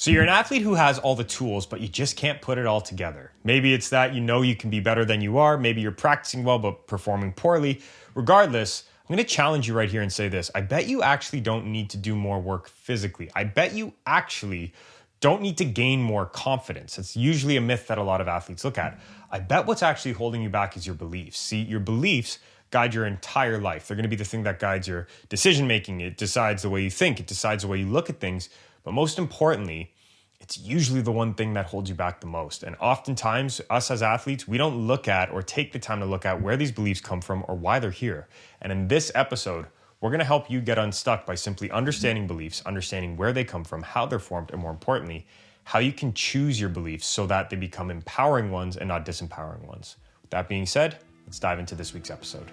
So you're an athlete who has all the tools, but you just can't put it all together. Maybe it's that you know you can be better than you are. Maybe you're practicing well, but performing poorly. Regardless, I'm going to challenge you right here and say this. I bet you actually don't need to do more work physically. I bet you actually don't need to gain more confidence. It's usually a myth that a lot of athletes look at. I bet what's actually holding you back is your beliefs. See, your beliefs guide your entire life. They're going to be the thing that guides your decision making. It decides the way you think. It decides the way you look at things. But most importantly, it's usually the one thing that holds you back the most. And oftentimes, us as athletes, we don't look at or take the time to look at where these beliefs come from or why they're here. And in this episode, we're going to help you get unstuck by simply understanding beliefs, understanding where they come from, how they're formed, and more importantly, how you can choose your beliefs so that they become empowering ones and not disempowering ones. With that being said, let's dive into this week's episode.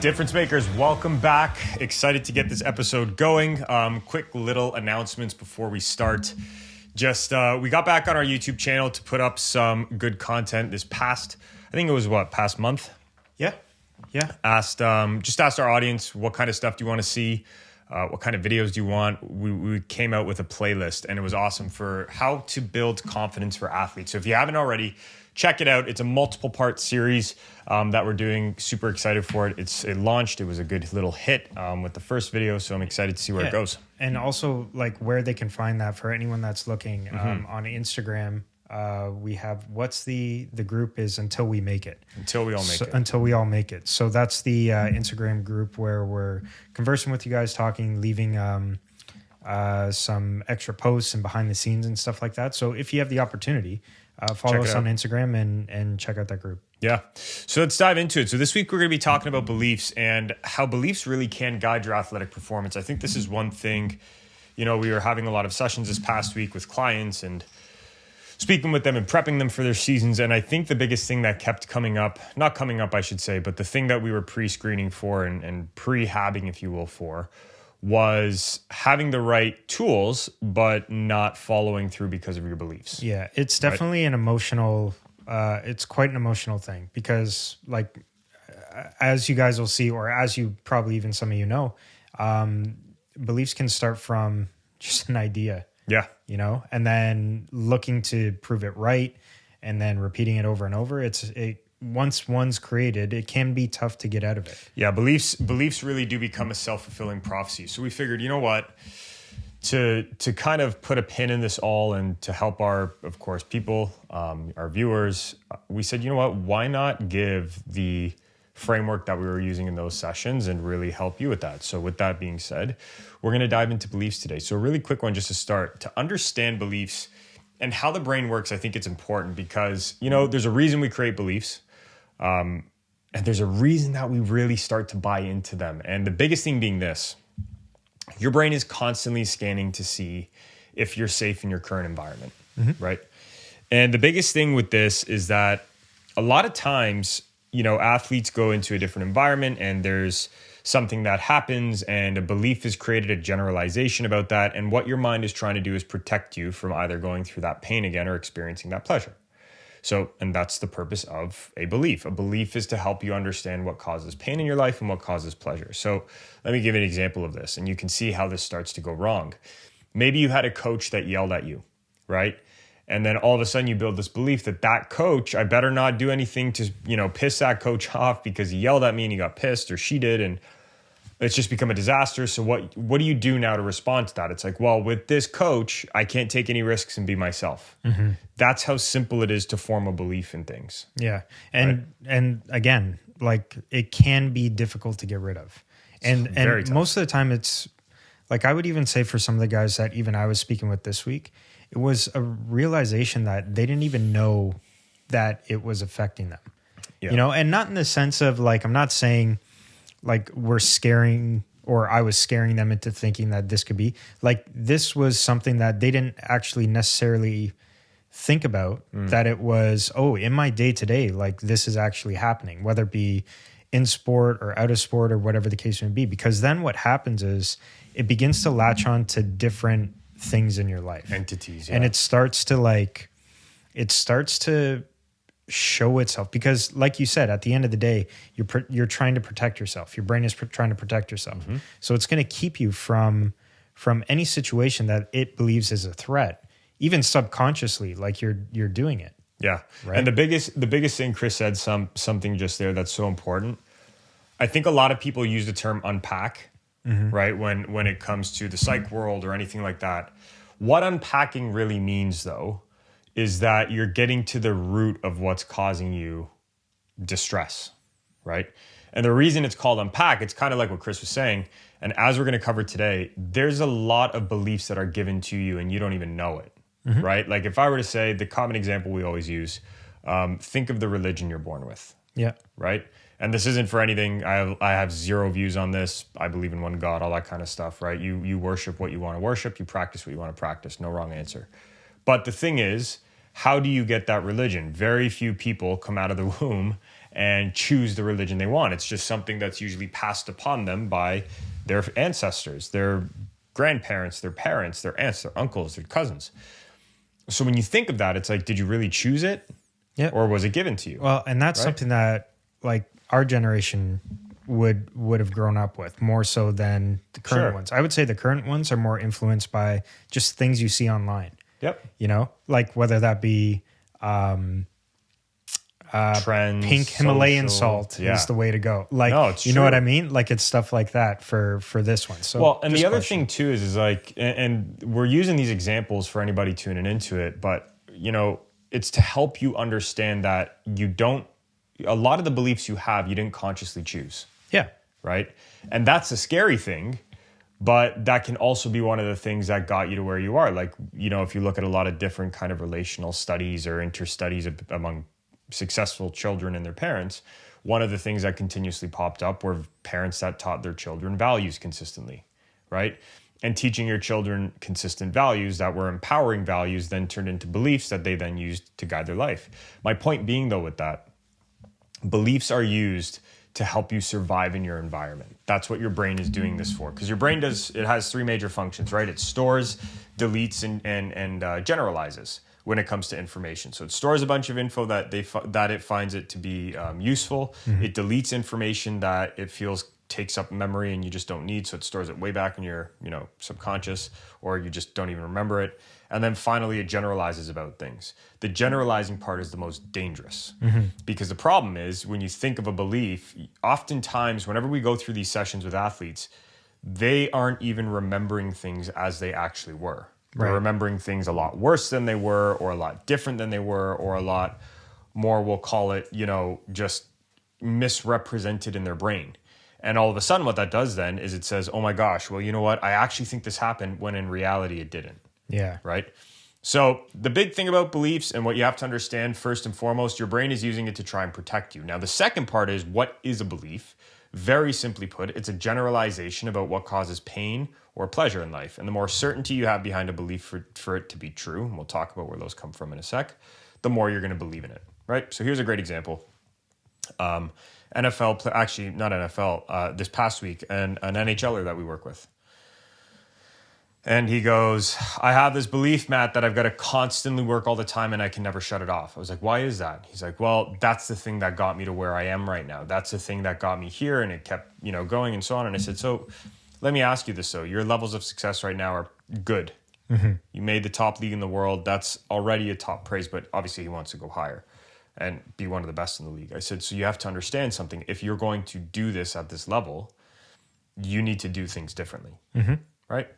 Difference makers, welcome back. Excited to get this episode going. Quick little announcements before we start. We got back on our YouTube channel to put up some good content this past, I think it was past month? Yeah. Asked our audience, what kind of stuff do you want to see? What kind of videos do you want? We came out with a playlist and it was awesome for how to build confidence for athletes. So if you haven't already, check it out. It's a multiple part series that we're doing. Super excited for it. It launched. It was a good little hit with the first video. So I'm excited to see where it goes. And also like where they can find that for anyone that's looking on Instagram. We have what's the group is Until We Make It. Until we all make it. Until we all make it. So that's the Instagram group where we're conversing with you guys, talking, leaving some extra posts and behind the scenes and stuff like that. So if you have the opportunity, follow us on Instagram and check out that group. Yeah. So let's dive into it. So this week we're going to be talking about beliefs and how beliefs really can guide your athletic performance. I think this is one thing, we were having a lot of sessions this past week with clients and speaking with them and prepping them for their seasons. And I think the biggest thing that kept not coming up, I should say, but the thing that we were pre-screening for and pre-habbing, if you will, for was having the right tools, but not following through because of your beliefs. Yeah, it's definitely an emotional, it's quite an emotional thing because like, as you guys will see, or as you probably even some of you know, beliefs can start from just an idea. Yeah. And then looking to prove it right and then repeating it over and over. Once one's created, it can be tough to get out of it. Yeah, beliefs really do become a self-fulfilling prophecy. So we figured, you know what, to kind of put a pin in this all and to help our, of course, people, our viewers, we said, you know what, why not give the framework that we were using in those sessions and really help you with that. So with that being said, we're going to dive into beliefs today. So a really quick one just to start. To understand beliefs and how the brain works, I think it's important because, there's a reason we create beliefs. And there's a reason that we really start to buy into them. And the biggest thing being this, your brain is constantly scanning to see if you're safe in your current environment, right? And the biggest thing with this is that a lot of times, athletes go into a different environment and there's something that happens and a belief is created, a generalization about that. And what your mind is trying to do is protect you from either going through that pain again or experiencing that pleasure. So, and that's the purpose of a belief. A belief is to help you understand what causes pain in your life and what causes pleasure. So let me give an example of this and you can see how this starts to go wrong. Maybe you had a coach that yelled at you, right? And then all of a sudden you build this belief that coach, I better not do anything to, piss that coach off because he yelled at me and he got pissed or she did. And it's just become a disaster. So what do you do now to respond to that? It's like, well, with this coach, I can't take any risks and be myself. That's how simple it is to form a belief in things. Yeah. And again, like it can be difficult to get rid of. And most of the time it's like, I would even say for some of the guys that even I was speaking with this week, it was a realization that they didn't even know that it was affecting them, and not in the sense of like, I'm not saying like we're scaring or I was scaring them into thinking that this could be like, this was something that they didn't actually necessarily think about that it was, in my day to day, like this is actually happening, whether it be in sport or out of sport or whatever the case may be, because then what happens is it begins to latch on to different things in your life. Entities. Yeah. And it starts to show itself, because like you said, at the end of the day, you're trying to protect yourself. Your brain is trying to protect yourself. Mm-hmm. So it's going to keep you from any situation that it believes is a threat, even subconsciously, like you're doing it. Yeah. Right? And the biggest thing Chris said, something just there that's so important. I think a lot of people use the term unpack, mm-hmm. right? When it comes to the psych world or anything like that. What unpacking really means, though, is that you're getting to the root of what's causing you distress, right? And the reason it's called unpack, it's kind of like what Chris was saying. And as we're going to cover today, there's a lot of beliefs that are given to you and you don't even know it, mm-hmm. right? Like if I were to say the common example we always use, think of the religion you're born with. Yeah. Right? And this isn't for anything. I have zero views on this. I believe in one God, all that kind of stuff, right? You worship what you want to worship. You practice what you want to practice. No wrong answer. But the thing is, how do you get that religion? Very few people come out of the womb and choose the religion they want. It's just something that's usually passed upon them by their ancestors, their grandparents, their parents, their aunts, their uncles, their cousins. So when you think of that, it's like, did you really choose it? Yeah. Or was it given to you? Well, and that's something that like our generation would have grown up with more so than the current ones. I would say the current ones are more influenced by just things you see online. Yep. You know, like whether that be trends, pink Himalayan social, salt is the way to go. Like, no, it's you true. know what I mean? Like it's stuff like that for this one. So, well, and the other thing too is like, and we're using these examples for anybody tuning into it, but you know, it's to help you understand that a lot of the beliefs you have, you didn't consciously choose. Yeah. Right. And that's a scary thing. But that can also be one of the things that got you to where you are. Like, you know, if you look at a lot of different kind of relational studies or inter-studies among successful children and their parents, one of the things that continuously popped up were parents that taught their children values consistently, right? And teaching your children consistent values that were empowering values then turned into beliefs that they then used to guide their life. My point being, though, with that, beliefs are used to help you survive in your environment. That's what your brain is doing this for. Because your brain has three major functions, right? It stores, deletes, and generalizes when it comes to information. So it stores a bunch of info that it finds it to be useful. Mm-hmm. It deletes information that it feels takes up memory and you just don't need. So it stores it way back in your subconscious, or you just don't even remember it. And then finally, it generalizes about things. The generalizing part is the most dangerous, mm-hmm. because the problem is when you think of a belief, oftentimes whenever we go through these sessions with athletes, they aren't even remembering things as they actually were. Right. They're remembering things a lot worse than they were, or a lot different than they were, or a lot more, we'll call it, just misrepresented in their brain. And all of a sudden what that does then is it says, oh my gosh, well, you know what? I actually think this happened when in reality it didn't. Yeah. Right? So the big thing about beliefs and what you have to understand first and foremost, your brain is using it to try and protect you. Now, the second part is, what is a belief? Very simply put, it's a generalization about what causes pain or pleasure in life. And the more certainty you have behind a belief for it to be true, and we'll talk about where those come from in a sec, the more you're going to believe in it, right? So here's a great example. This past week, and an NHLer that we work with. And he goes, I have this belief, Matt, that I've got to constantly work all the time and I can never shut it off. I was like, why is that? He's like, well, that's the thing that got me to where I am right now. That's the thing that got me here, and it kept, going and so on. And I said, so let me ask you this, though. Your levels of success right now are good. Mm-hmm. You made the top league in the world. That's already a top praise, but obviously he wants to go higher and be one of the best in the league. I said, so you have to understand something. If you're going to do this at this level, you need to do things differently, mm-hmm. right?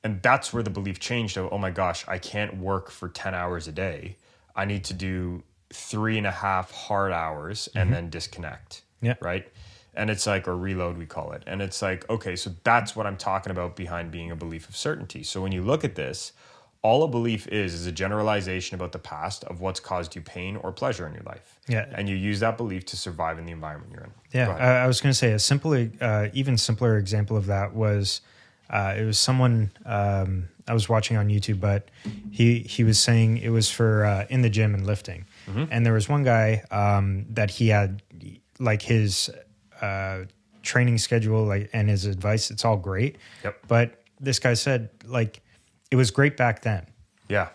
And that's where the belief changed of, oh my gosh, I can't work for 10 hours a day. I need to do 3.5 hard hours and mm-hmm. then disconnect, right? And it's like, or reload, we call it. And it's like, okay, so that's what I'm talking about behind being a belief of certainty. So when you look at this, all a belief is a generalization about the past of what's caused you pain or pleasure in your life. Yeah. And you use that belief to survive in the environment you're in. Yeah. I was going to say even simpler example of that was, it was someone I was watching on YouTube, but he was saying it was for in the gym and lifting. Mm-hmm. And there was one guy that he had like his training schedule and his advice. It's all great. Yep. But this guy said like it was great back then. Yeah.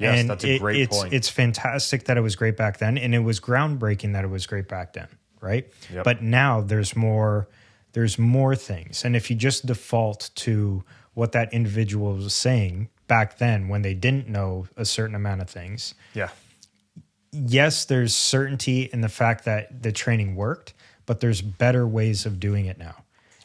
Yes, and that's a great point. It's fantastic that it was great back then, and it was groundbreaking that it was great back then, right? Yep. But now there's more things. And if you just default to what that individual was saying back then when they didn't know a certain amount of things. Yeah. Yes, there's certainty in the fact that the training worked, but there's better ways of doing it now.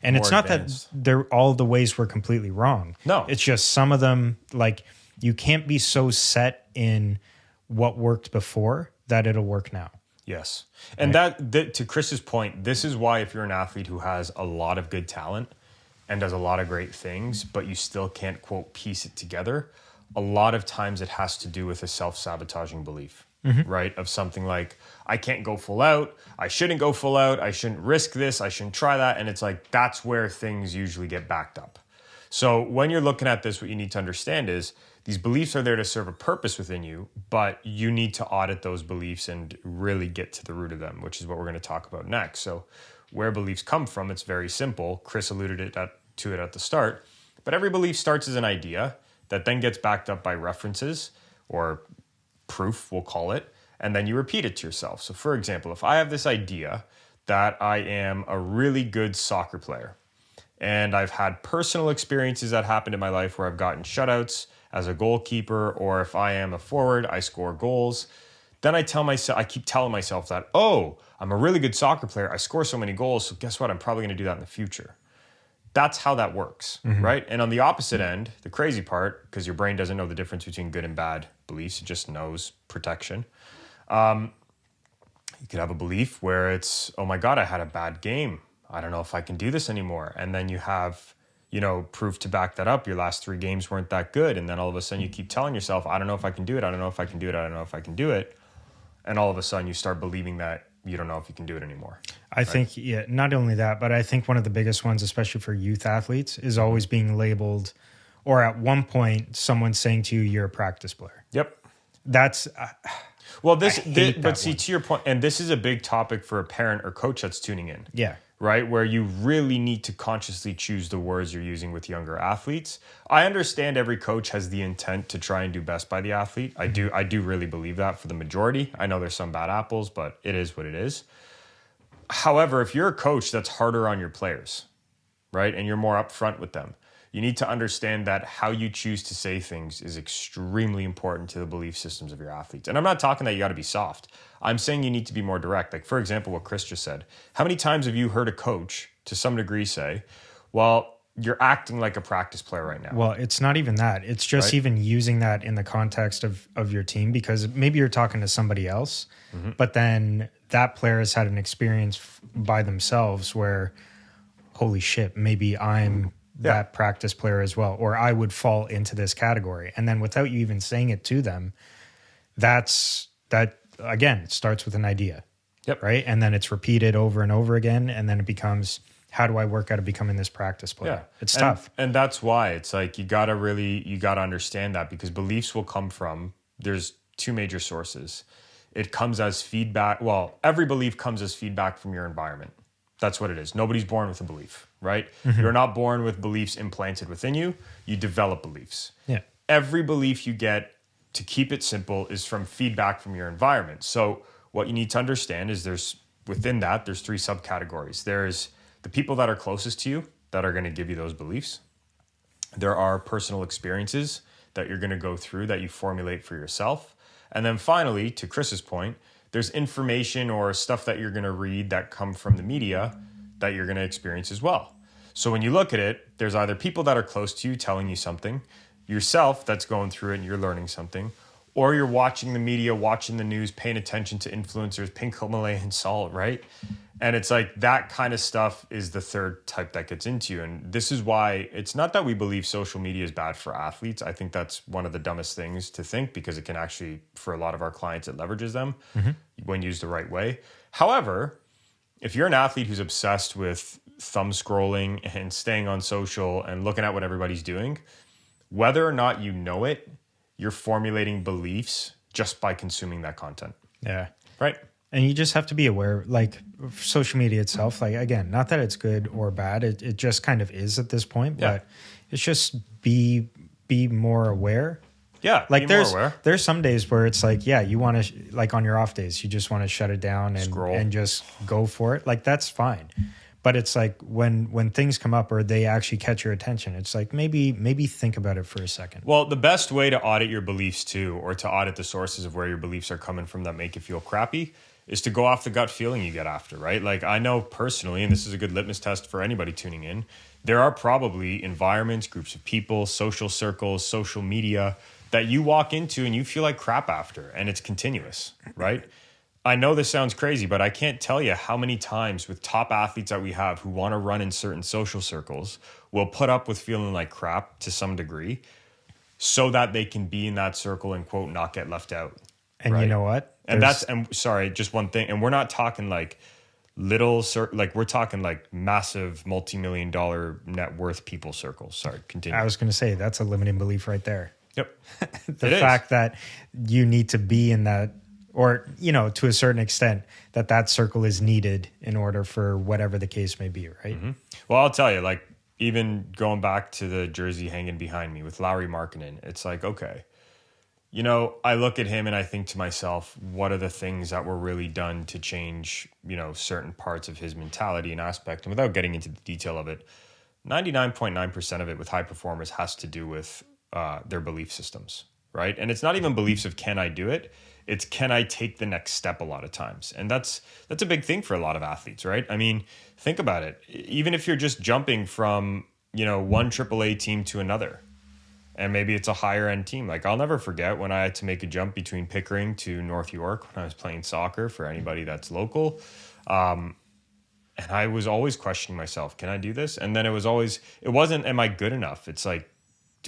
And More it's not advanced. that all the ways were completely wrong. No. It's just some of them, like, you can't be so set in what worked before that it'll work now. Yes. And that to Chris's point, this is why if you're an athlete who has a lot of good talent and does a lot of great things, but you still can't, quote, piece it together, a lot of times it has to do with a self-sabotaging belief, right? Of something like, I can't go full out, I shouldn't go full out, I shouldn't risk this, I shouldn't try that. And it's like, that's where things usually get backed up. So when you're looking at this, what you need to understand is these beliefs are there to serve a purpose within you, but you need to audit those beliefs and really get to the root of them, which is what we're going to talk about next. So where beliefs come from, it's very simple. Chris alluded to it at the start, but every belief starts as an idea that then gets backed up by references or proof, we'll call it, and then you repeat it to yourself. So for example, if I have this idea that I am a really good soccer player, and I've had personal experiences that happened in my life where I've gotten shutouts as a goalkeeper, or if I am a forward, I score goals. Then I keep telling myself that, oh, I'm a really good soccer player. I score so many goals. So guess what? I'm probably going to do that in the future. That's how that works, right? And on the opposite end, the crazy part, because your brain doesn't know the difference between good and bad beliefs, it just knows protection. You could have a belief where it's, oh my God, I had a bad game. I don't know if I can do this anymore. And then you have, proof to back that up. Your last 3 games weren't that good. And then all of a sudden you keep telling yourself, I don't know if I can do it. I don't know if I can do it. I don't know if I can do it. And all of a sudden you start believing that you don't know if you can do it anymore. I think, not only that, but I think one of the biggest ones, especially for youth athletes, is always being labeled, or at one point, someone saying to you, you're a practice player. Yep. That's... to your point, and this is a big topic for a parent or coach that's tuning in. Yeah. Right? Where you really need to consciously choose the words you're using with younger athletes. I understand every coach has the intent to try and do best by the athlete. I do really believe that for the majority. I know there's some bad apples, but it is what it is. However, if you're a coach that's harder on your players, right? And you're more upfront with them, you need to understand that how you choose to say things is extremely important to the belief systems of your athletes. And I'm not talking that you got to be soft. I'm saying you need to be more direct. Like, for example, what Chris just said. How many times have you heard a coach, to some degree, say, well, you're acting like a practice player right now? Well, it's not even that. It's just even using that in the context of your team, because maybe you're talking to somebody else, but then that player has had an experience by themselves where, holy shit, maybe I'm that practice player as well, or I would fall into this category. And then without you even saying it to them, that again, starts with an idea. Yep. Right. And then it's repeated over and over again. And then it becomes, how do I work out of becoming this practice player? Yeah. It's tough. And that's why it's like, you got to understand that, because beliefs will come from, there's 2 major sources. It comes as feedback. Well, every belief comes as feedback from your environment. That's what it is. Nobody's born with a belief, right? You're not born with beliefs implanted within you. You develop beliefs. Yeah. Every belief you get, to keep it simple, is from feedback from your environment. So what you need to understand is there's 3 subcategories. There's the people that are closest to you that are going to give you those beliefs. There are personal experiences that you're going to go through that you formulate for yourself. And then finally, to Chris's point, there's information or stuff that you're going to read that come from the media that you're going to experience as well. So when you look at it, there's either people that are close to you telling you something, yourself that's going through it and you're learning something, or you're watching the media, watching the news, paying attention to influencers, pink Himalayan salt, right? And it's like that kind of stuff is the third type that gets into you. And this is why it's not that we believe social media is bad for athletes. I think that's one of the dumbest things to think, because it can actually, for a lot of our clients, it leverages them when used the right way. However, if you're an athlete who's obsessed with thumb scrolling and staying on social and looking at what everybody's doing, whether or not you know it, you're formulating beliefs just by consuming that content. Yeah. Right. And you just have to be aware, like social media itself, like, again, not that it's good or bad. It just kind of is at this point, but it's just be more aware Yeah, like there's some days where it's like, yeah, you want to like on your off days, you just want to shut it down and just go for it. Like that's fine. But it's like when things come up or they actually catch your attention, it's like maybe think about it for a second. Well, the best way to audit your beliefs too, or to audit the sources of where your beliefs are coming from that make you feel crappy, is to go off the gut feeling you get after, right? Like I know personally, and this is a good litmus test for anybody tuning in, there are probably environments, groups of people, social circles, social media that you walk into and you feel like crap after, and it's continuous, right? I know this sounds crazy, but I can't tell you how many times with top athletes that we have who want to run in certain social circles will put up with feeling like crap to some degree so that they can be in that circle and quote, not get left out. And right? You know what? And sorry, just one thing. And we're not talking like we're talking like massive multi-million-dollar net worth people circles. Sorry, continue. I was going to say that's a limiting belief right there. Yep. The fact that you need to be in that, or, you know, to a certain extent, that circle is needed in order for whatever the case may be, right? Mm-hmm. Well, I'll tell you, like, even going back to the jersey hanging behind me with Lauri Markkanen, it's like, okay, you know, I look at him and I think to myself, what are the things that were really done to change, you know, certain parts of his mentality and aspect? And without getting into the detail of it, 99.9% of it with high performers has to do with their belief systems, right? And it's not even beliefs of can I do it? It's can I take the next step a lot of times? And that's a big thing for a lot of athletes, right? I mean, think about it. Even if you're just jumping from, you know, one AAA team to another, and maybe it's a higher end team. Like I'll never forget when I had to make a jump between Pickering to North York when I was playing soccer for anybody that's local. And I was always questioning myself, can I do this? And then it wasn't, am I good enough? It's like,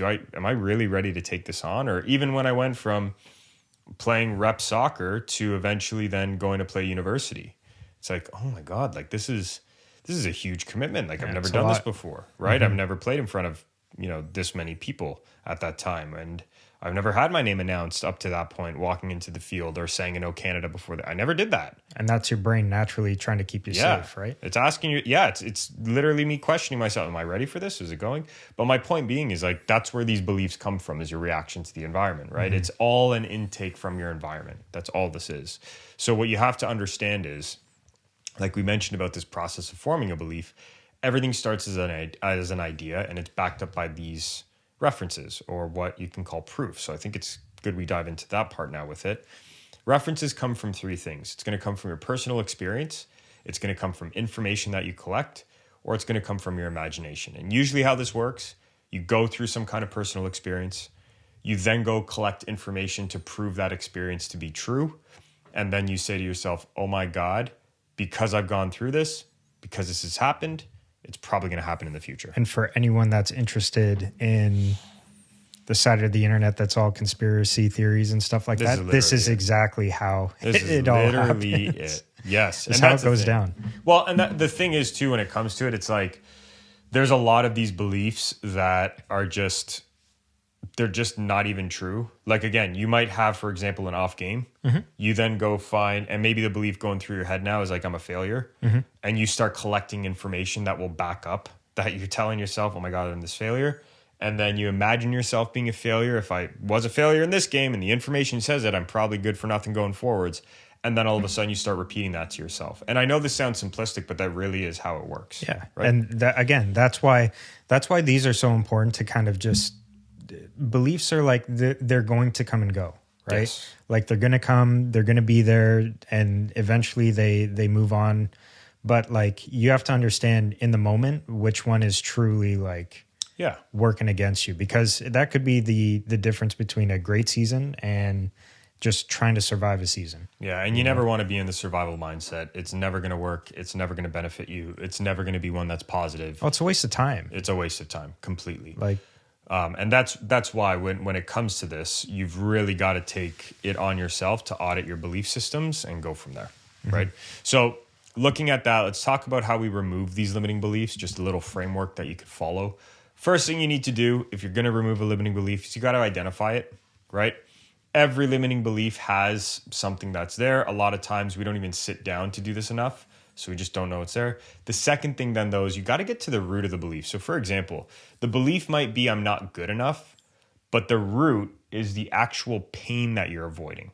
am I really ready to take this on? Or even when I went from playing rep soccer to eventually then going to play university, it's like, oh my God, like this is a huge commitment. Like I've never done this before, right? Mm-hmm. I've never played in front of, you know, this many people at that time. And I've never had my name announced up to that point, walking into the field or saying, "No Canada" before that. I never did that. And that's your brain naturally trying to keep you safe, right? It's asking you, it's literally me questioning myself. Am I ready for this? Is it going? But my point being is like, that's where these beliefs come from, is your reaction to the environment, right? Mm-hmm. It's all an intake from your environment. That's all this is. So what you have to understand is, like we mentioned about this process of forming a belief, everything starts as an idea, and it's backed up by these references, or what you can call proof. So I think it's good we dive into that part now with it. References come from three things. It's going to come from your personal experience, it's going to come from information that you collect, or it's going to come from your imagination. And usually how this works, you go through some kind of personal experience, you then go collect information to prove that experience to be true, and then you say to yourself, oh my God, because I've gone through this, because this has happened, it's probably going to happen in the future. And for anyone that's interested in the side of the internet that's all conspiracy theories and stuff like that, this is exactly how it all happens. Yes. That's how it goes down. Well, and the thing is, too, when it comes to it, it's like there's a lot of these beliefs that are they're just not even true. Like, again, you might have, for example, an off game. Mm-hmm. You then go find, and maybe the belief going through your head now is like, I'm a failure. Mm-hmm. And you start collecting information that will back up that you're telling yourself, oh my God, I'm this failure. And then you imagine yourself being a failure. If I was a failure in this game and the information says that, I'm probably good for nothing going forwards. And then all of a sudden you start repeating that to yourself. And I know this sounds simplistic, but that really is how it works. Yeah. Right? And that's why these are so important to kind of just, beliefs are like, they're going to come and go, right? Yes. Like they're going to come, they're going to be there, and eventually they move on. But like, you have to understand in the moment, which one is truly like, working against you, because that could be the difference between a great season and just trying to survive a season. Yeah, and you never want to be in the survival mindset. It's never going to work. It's never going to benefit you. It's never going to be one that's positive. Oh, it's a waste of time. It's a waste of time, completely. Like, and that's why when it comes to this, you've really got to take it on yourself to audit your belief systems and go from there, mm-hmm. right? So looking at that, let's talk about how we remove these limiting beliefs, just a little framework that you could follow. First thing you need to do if you're going to remove a limiting belief is you got to identify it, right? Every limiting belief has something that's there. A lot of times we don't even sit down to do this enough, so we just don't know it's there. The second thing then, though, is you got to get to the root of the belief. So for example, the belief might be I'm not good enough, but the root is the actual pain that you're avoiding.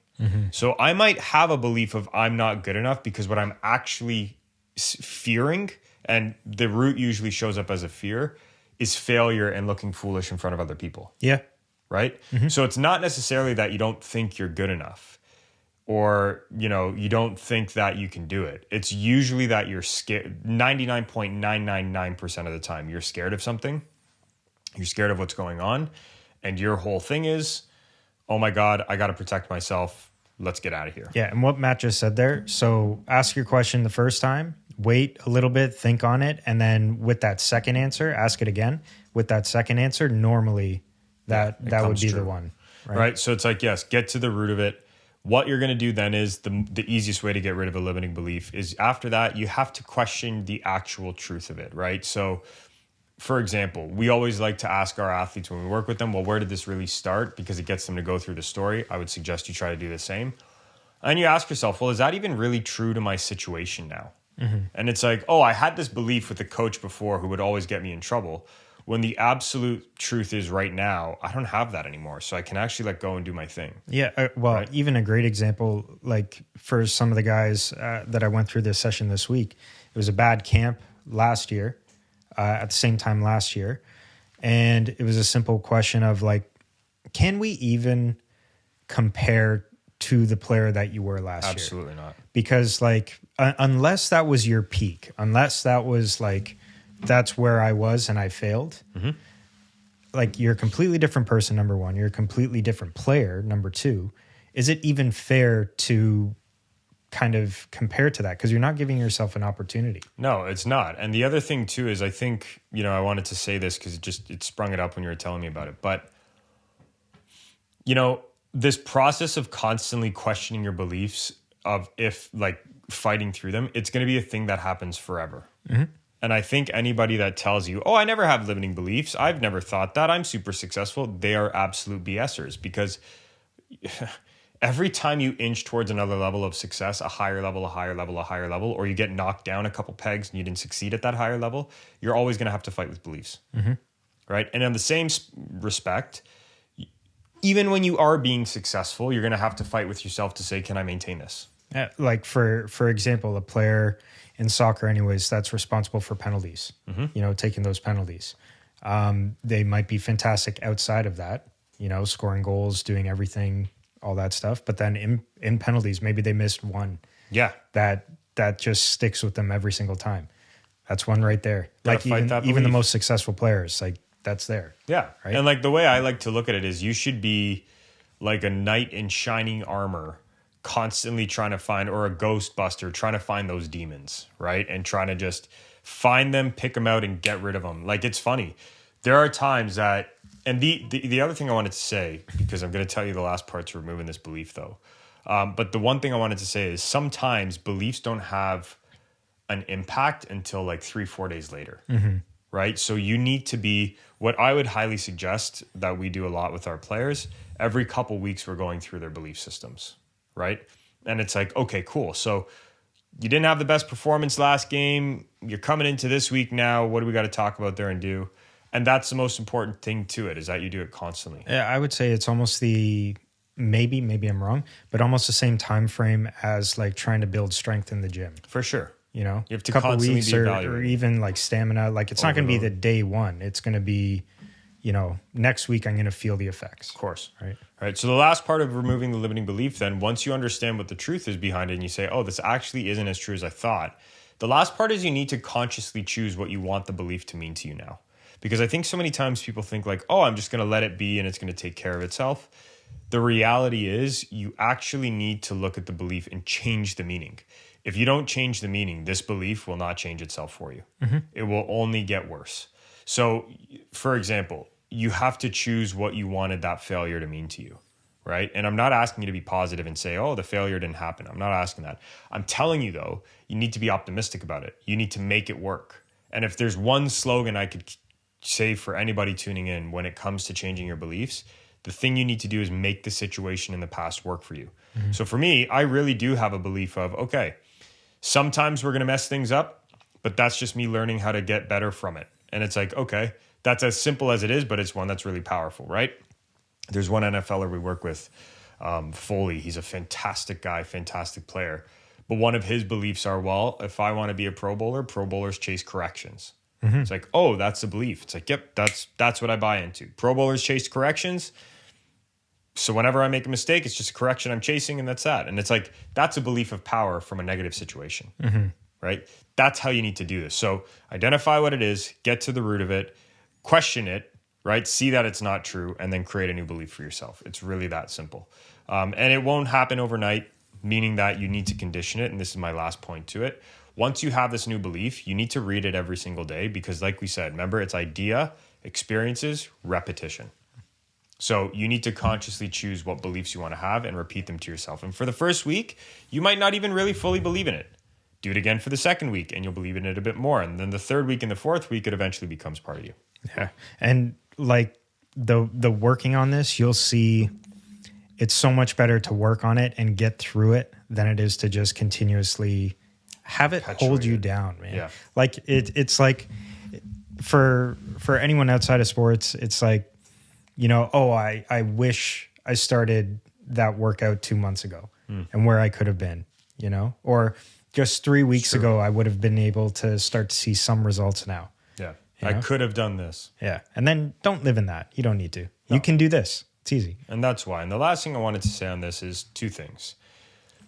So I might have a belief of I'm not good enough because what I'm actually fearing, and the root usually shows up as a fear, is failure and looking foolish in front of other people. Yeah. Right? So it's not necessarily that you don't think you're good enough or, you know, you don't think that you can do it. It's usually that you're scared. 99.999% of the time, you're scared of something. You're scared of what's going on. And your whole thing is, oh my God, I got to protect myself. Let's get out of here. Yeah. And what Matt just said there. So ask your question the first time, wait a little bit, think on it. And then with that second answer, ask it again. With that second answer, normally that would be the one. Right. So it's like, yes, get to the root of it. What you're going to do then is the easiest way to get rid of a limiting belief is after that, you have to question the actual truth of it. Right. So for example, we always like to ask our athletes when we work with them, well, where did this really start? Because it gets them to go through the story. I would suggest you try to do the same. And you ask yourself, well, is that even really true to my situation now? And it's like, oh, I had this belief with the coach before who would always get me in trouble. When the absolute truth is right now, I don't have that anymore. So I can actually let go and do my thing. Yeah. Well, even a great example, like for some of the guys that I went through this session this week, it was a bad camp last year. At the same time last year. And it was a simple question of like, can we even compare to the player that you were last year? Absolutely not. Because like, unless that was your peak, unless that was like, that's where I was and I failed, like you're a completely different person, number one. You're a completely different player, number two. Is it even fair to kind of compare to that? Because you're not giving yourself an opportunity. No, it's not. And the other thing too is I think, you know, I wanted to say this because it sprung it up when you were telling me about it. But, you know, this process of constantly questioning your beliefs of if like fighting through them, it's going to be a thing that happens forever. And I think anybody that tells you, oh, I never have limiting beliefs, I've never thought that, I'm super successful, they are absolute BSers because every time you inch towards another level of success, a higher level, a higher level, a higher level, or you get knocked down a couple pegs and you didn't succeed at that higher level, you're always going to have to fight with beliefs. Right? And in the same respect, even when you are being successful, you're going to have to fight with yourself to say, can I maintain this? Like for example, a player in soccer anyways, that's responsible for penalties, you know, taking those penalties. They might be fantastic outside of that, you know, scoring goals, doing everything, all that stuff. But then in penalties, maybe they missed one. Yeah. That just sticks with them every single time. That's one right there. Like even the most successful players, like that's there. Yeah. Right. And like the way I like to look at it is you should be like a knight in shining armor, constantly trying to find, or a ghostbuster trying to find those demons, right? And trying to just find them, pick them out and get rid of them. Like it's funny. There are times that, and the other thing I wanted to say, because I'm going to tell you the last part to removing this belief though. But the one thing I wanted to say is sometimes beliefs don't have an impact until like 3-4 days later. Right? So you need to be, what I would highly suggest that we do a lot with our players, every couple weeks we're going through their belief systems, right? And it's like, okay, cool. So you didn't have the best performance last game. You're coming into this week now. What do we got to talk about there and do? And that's the most important thing to it, is that you do it constantly. Yeah, I would say it's almost maybe I'm wrong, but almost the same time frame as like trying to build strength in the gym. For sure. You know, you have to constantly be evaluating. Or even like stamina. Like it's not going to be the day one. It's going to be, you know, next week I'm going to feel the effects. Of course. Right. Right. So the last part of removing the limiting belief, then once you understand what the truth is behind it and you say, oh, this actually isn't as true as I thought. The last part is you need to consciously choose what you want the belief to mean to you now. Because I think so many times people think like, oh, I'm just going to let it be and it's going to take care of itself. The reality is you actually need to look at the belief and change the meaning. If you don't change the meaning, this belief will not change itself for you. It will only get worse. So, for example, you have to choose what you wanted that failure to mean to you, right? And I'm not asking you to be positive and say, oh, the failure didn't happen. I'm not asking that. I'm telling you, though, you need to be optimistic about it. You need to make it work. And if there's one slogan I could say for anybody tuning in when it comes to changing your beliefs, the thing you need to do is make the situation in the past work for you. So for me, I really do have a belief of, okay, sometimes we're going to mess things up, but that's just me learning how to get better from it. And it's like, okay, that's as simple as it is, but it's one that's really powerful, right? There's one NFLer we work with, Foley. He's a fantastic guy, fantastic player. But one of his beliefs are, well, if I want to be a Pro Bowlers chase corrections. Mm-hmm. It's like, oh, that's the belief. It's like, yep, that's what I buy into. Pro Bowlers chase corrections. So whenever I make a mistake, it's just a correction I'm chasing, and that's that. And it's like, that's a belief of power from a negative situation, right? That's how you need to do this. So identify what it is, get to the root of it, question it, right? See that it's not true, and then create a new belief for yourself. It's really that simple. And it won't happen overnight, meaning that you need to condition it. And this is my last point to it. Once you have this new belief, you need to read it every single day because, like we said, remember, it's idea, experiences, repetition. So you need to consciously choose what beliefs you want to have and repeat them to yourself. And for the first week, you might not even really fully believe in it. Do it again for the second week and you'll believe in it a bit more. And then the third week and the fourth week, it eventually becomes part of you. Yeah. And like the working on this, you'll see it's so much better to work on it and get through it than it is to just continuously have it hold you down, man. Yeah. Like it's like for anyone outside of sports, it's like, you know, oh, I wish I started that workout 2 months ago and where I could have been, you know, or just 3 weeks ago, I would have been able to start to see some results now. Yeah. I could have done this. Yeah. And then don't live in that. You don't need to. No. You can do this. It's easy. And that's why. And the last thing I wanted to say on this is two things.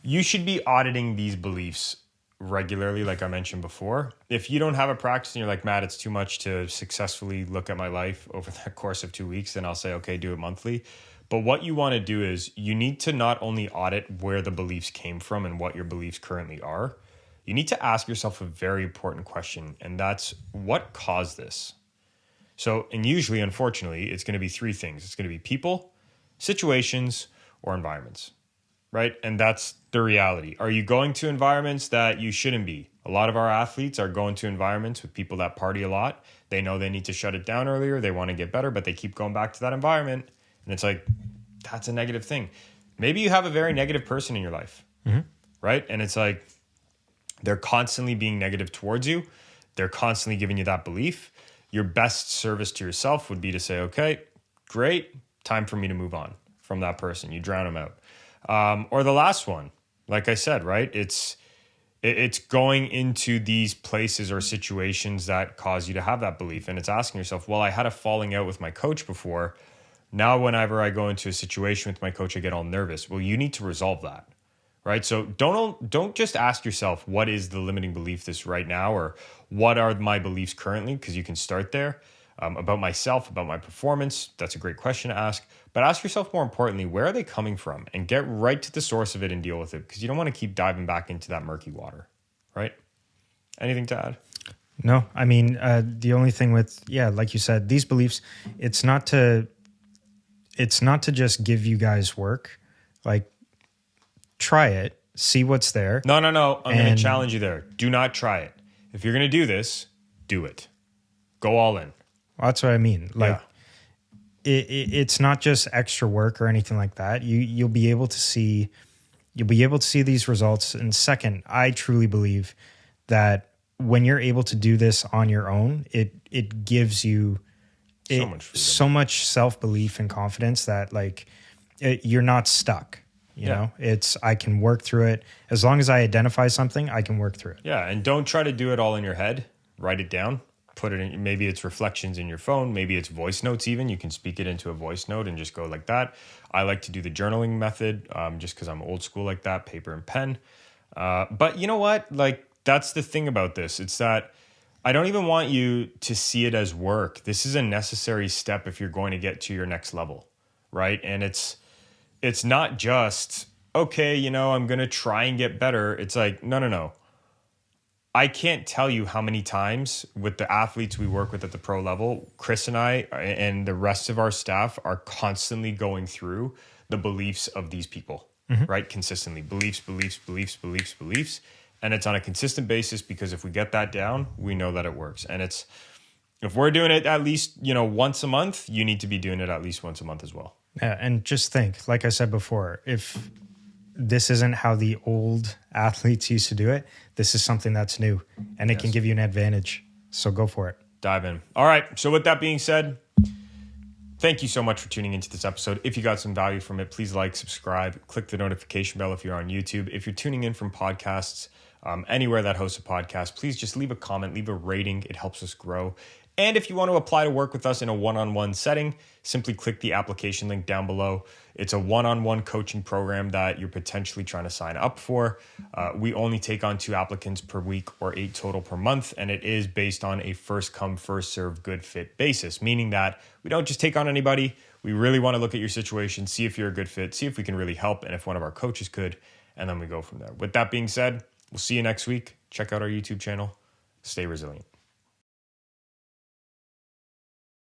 You should be auditing these beliefs regularly, like I mentioned before. If you don't have a practice and you're like, Matt, it's too much to successfully look at my life over the course of 2 weeks, then I'll say, okay, do it monthly. But what you want to do is you need to not only audit where the beliefs came from and what your beliefs currently are, you need to ask yourself a very important question, and that's what caused this? So, and usually, unfortunately, it's going to be three things. It's going to be people, situations, or environments, right? And that's the reality. Are you going to environments that you shouldn't be? A lot of our athletes are going to environments with people that party a lot. They know they need to shut it down earlier. They want to get better, but they keep going back to that environment. And it's like, that's a negative thing. Maybe you have a very negative person in your life, right? And it's like, they're constantly being negative towards you. They're constantly giving you that belief. Your best service to yourself would be to say, okay, great, time for me to move on from that person. You drown them out. Or the last one, like I said, right? It's going into these places or situations that cause you to have that belief. And it's asking yourself, well, I had a falling out with my coach before. Now, whenever I go into a situation with my coach, I get all nervous. Well, you need to resolve that. Right. So don't just ask yourself, what is the limiting belief this right now, or what are my beliefs currently? Because you can start there. About myself, about my performance. That's a great question to ask. But ask yourself more importantly, where are they coming from? And get right to the source of it and deal with it, because you don't want to keep diving back into that murky water. Right. Anything to add? No, I mean, the only thing with, like you said, these beliefs, it's not to just give you guys work. Like, try it, see what's there. No. I'm going to challenge you there. Do not try it. If you're going to do this, do it. Go all in. Well, that's what I mean. Like, it's not just extra work or anything like that. You'll be able to see these results. And second, I truly believe that when you're able to do this on your own, it gives you so much self-belief and confidence that like you're not stuck. You know, I can work through it. As long as I identify something, I can work through it. Yeah. And don't try to do it all in your head. Write it down, put it in. Maybe it's reflections in your phone. Maybe it's voice notes even. You can speak it into a voice note and just go like that. I like to do the journaling method just because I'm old school like that, paper and pen. But you know what? Like, that's the thing about this. It's that I don't even want you to see it as work. This is a necessary step if you're going to get to your next level, right? And it's not just, okay, I'm going to try and get better. It's like, no. I can't tell you how many times with the athletes we work with at the pro level, Chris and I and the rest of our staff are constantly going through the beliefs of these people, right? Consistently. Beliefs. And it's on a consistent basis because if we get that down, we know that it works. And if we're doing it at least, once a month, you need to be doing it at least once a month as well. Yeah, and just think, like I said before, if this isn't how the old athletes used to do it, this is something that's new, and it can give you an advantage. So go for it. Dive in. All right. So with that being said, Thank you so much for tuning into this episode. If you got some value from it, please like, subscribe, click the notification bell if you're on YouTube. If you're tuning in from podcasts, anywhere that hosts a podcast, please just leave a comment, leave a rating. It helps us grow. And if you want to apply to work with us in a one-on-one setting, simply click the application link down below. It's a one-on-one coaching program that you're potentially trying to sign up for. We only take on 2 applicants per week or 8 total per month, and it is based on a first come, first serve, good fit basis, meaning that we don't just take on anybody. We really want to look at your situation, see if you're a good fit, see if we can really help, and if one of our coaches could, and then we go from there. With that being said, we'll see you next week. Check out our YouTube channel. Stay resilient.